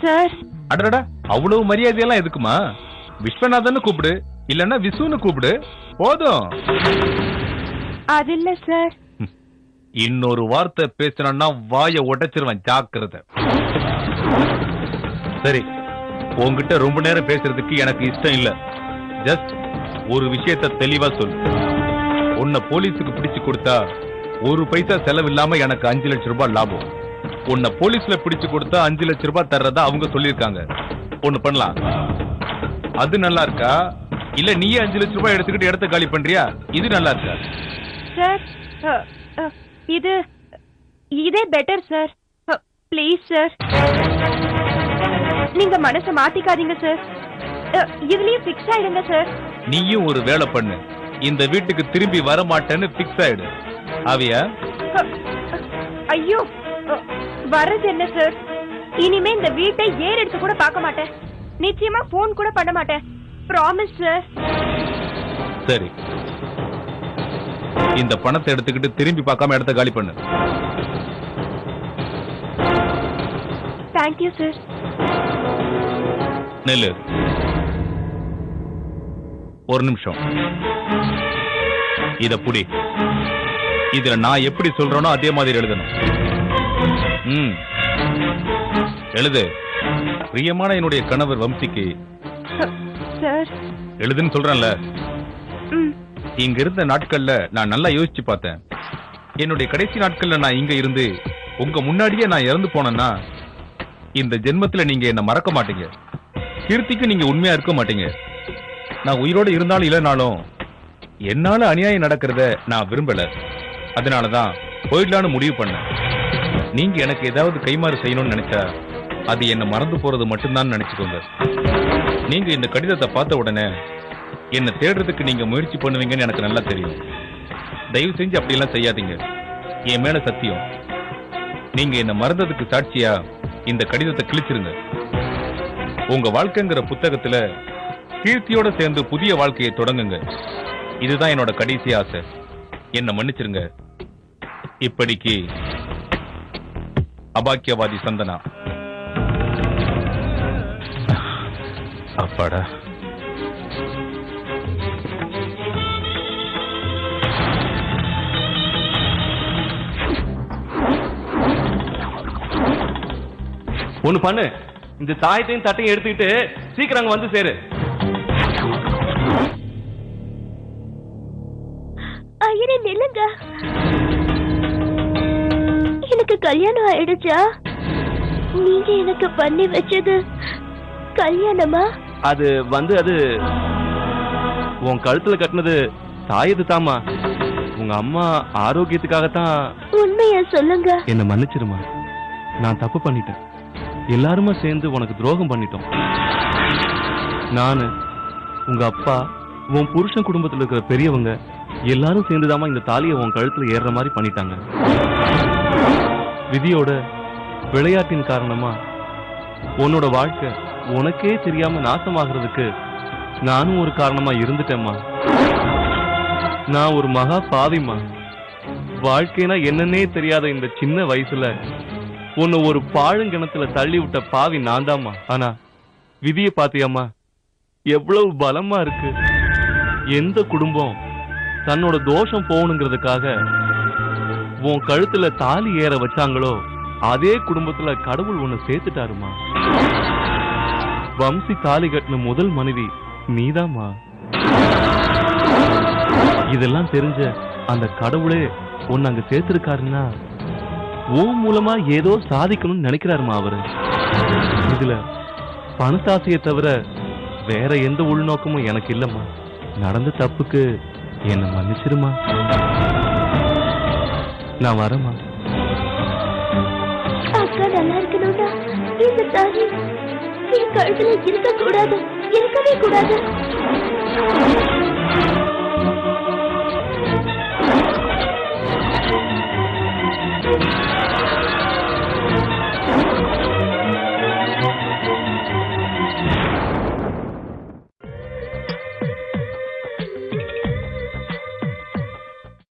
Sir. அடடா, அவ்வளவு மரியாதையெல்லாம் எதுக்குமா? விஸ்வநாதன் கூப்பிடு, இல்லன்னா விசுன்னு கூப்பிடு, போதும். அது இல்ல சார். இன்னொரு வார்த்தை பேசினா வாய உடைச்சிருவேன், ஜாக்கிரதை. சரி, உங்ககிட்ட ரொம்ப நேரம் பேசுறதுக்கு எனக்கு இஷ்டம் இல்ல. ஜஸ்ட் ஒரு விஷயத்த தெளிவா சொல்லு. உன்னை போலீஸுக்கு பிடிச்சு கொடுத்தா 1 பைசா செலவில்லாம எனக்கு 5 லட்சம் ரூபாய் லாபம். உன்னை போலீஸ்ல பிடிச்சு கொடுத்தா 5 லட்சம் ரூபாய் தர்றதா அவங்க சொல்லிருக்காங்க. ஒண்ணு பண்ணலாம், அது நல்லா இருக்கா? இல்ல நீயே 5 லட்சம் ரூபாய் எடுத்துக்கிட்டு இடத்த காலி பண்றியா? இது நல்லா இருக்கா? சார், இதே பெட்டர் சார். ப்ளீஸ் சார், நீங்க மனசை மாத்திக்காதீங்க சார். இதுலயும் பிக்ஸ் ஆயிடுங்க சார். நீயும் ஒரு வேலை பண்ணு, இந்த வீட்டுக்கு திரும்பி வர மாட்டேன்னு பிக்ஸ் ஆயிடு. ஆவியா? ஐயோ, வர்றது என்ன சார்? இனிமே இந்த வீட்டை ஏர் எடுத்து கூட பார்க்க மாட்டேன். நிச்சயமா போன் கூட பண்ண மாட்டேன். Promise sir. சரி, இந்த பணத்தை எடுத்துக்கிட்டு திரும்பி பார்க்காம இடத்த காலி பண்ணு. Thank you sir. நெல்லு, ஒரு நிமிஷம். இத புடி. இதுல நான் எப்படி சொல்றேனோ அதே மாதிரி எழுதணும். எழுது. பிரியமான என்னுடைய கணவர் வம்சிக்கு சார் எழுதுன்னு சொல்றேன்ல. இங்க இருந்த நாட்கள்ல நான் நல்லா யோசிச்சு பார்த்தேன். என்னுடைய கடைசி நாட்கள்ல நான் இங்க இருந்து உங்க முன்னாடியே நான் இறந்து போனேன்னா இந்த ஜென்மத்துல நீங்க என்ன மறக்க மாட்டீங்க. கீர்த்திக்கு நீங்க உண்மையா இருக்க மாட்டீங்க. நான் உயிரோடு இருந்தாலும் இல்லைனாலும் என்னால அநியாயம் நடக்கிறத நான் விரும்பல. அதனாலதான் போயிடலான்னு முடிவு பண்ணேன். நீங்க எனக்கு ஏதாவது கைமாறு செய்யணும்னு நினைச்சா அது என்ன மறந்து போறது மட்டும்தான் நினைச்சுக்கோங்க. நீங்க இந்த கடிதத்தை பார்த்த உடனே என்ன தேடுறதுக்கு நீங்க முயற்சி பண்ணுவீங்கன்னு எனக்கு நல்லா தெரியும். தயவு செஞ்சு அப்படியெல்லாம் செய்யாதீங்க. என் மேல சத்தியம். நீங்க என்ன மறந்ததுக்கு சாட்சியா இந்த கடிதத்தை கிழிச்சிருங்க. உங்க வாழ்க்கைங்கிற புத்தகத்துல கீர்த்தியோட சேர்ந்து புதிய வாழ்க்கையை தொடங்குங்க. இதுதான் என்னோட கடைசி ஆசை. என்ன மன்னிச்சிருங்க. இப்படிக்கு அபாக்கியவாதி சந்தனா. அப்பாடா. ஒண்ணு பண்ணு, இந்த தாயத்தையும் தட்டையும் எடுத்துக்கிட்டு சீக்கிரம் அங்க வந்து சேரு. ஐயரே நில்லுங்க. எனக்கு கல்யாணம் ஆயிடுச்சா? நீங்க எனக்கு பண்ணி வச்சது கல்யாணமா? அது உன் கழுத்துல கட்டினது தாயது தாமா. உங்க அம்மா ஆரோக்கியத்துக்காகத்தான். உண்மையா சொல்லுங்க. என்ன மன்னிச்சிருமா. நான் தப்பு பண்ணிட்டேன். எல்லாருமா சேர்ந்து உனக்கு துரோகம் பண்ணிட்டோம். நானு, உங்க அப்பா, உன் புருஷன் குடும்பத்தில் இருக்கிற பெரியவங்க எல்லாரும் சேர்ந்துதாமா இந்த தாலியை உன் கழுத்துல ஏறுற மாதிரி பண்ணிட்டாங்க. விதியோட விளையாட்டின் காரணமா உன்னோட வாழ்க்கை உனக்கே தெரியாம நாசமாகிறதுக்கு நானும் ஒரு காரணமா இருந்துட்டேம்மா. நான் ஒரு மகா பாவிமா. வாழ்க்கைனா என்னன்னே தெரியாத இந்த சின்ன வயசுல உன்னை ஒரு பாழுங்கிணத்துல தள்ளி விட்ட பாவி நான் தாம்மா. ஆனா விதியை பாத்தியாமா, எவ்வளவு பலமா இருக்கு. எந்த குடும்பம் தன்னோட தோஷம் போகணுங்கிறதுக்காக உன் கழுத்துல தாலி ஏற வச்சாங்களோ அதே குடும்பத்துல கடவுள் உன்னை சேர்த்துட்டாருமா. வம்சி தாலி கட்டின முதல் மனைவி நீதாம்மா. இதெல்லாம் தெரிஞ்ச அந்த கடவுளே உன்னை அங்க சேர்த்திருக்காருன்னா உன் மூலமா ஏதோ சாதிக்கணும்னு நினைக்கிறாருமா அவரு. இதுல பணத்தாசையை தவிர வேற எந்த உள்நோக்கமும் எனக்கு இல்லம்மா. நடந்த தப்புக்கு என்ன மன்னிச்சிருமா. நான் வரேம்மா. அக்கா நல்லா இருக்கணும்னா இந்த தாலி என் கழுத்துல இருக்க கூடாது, இருக்கவே கூடாது.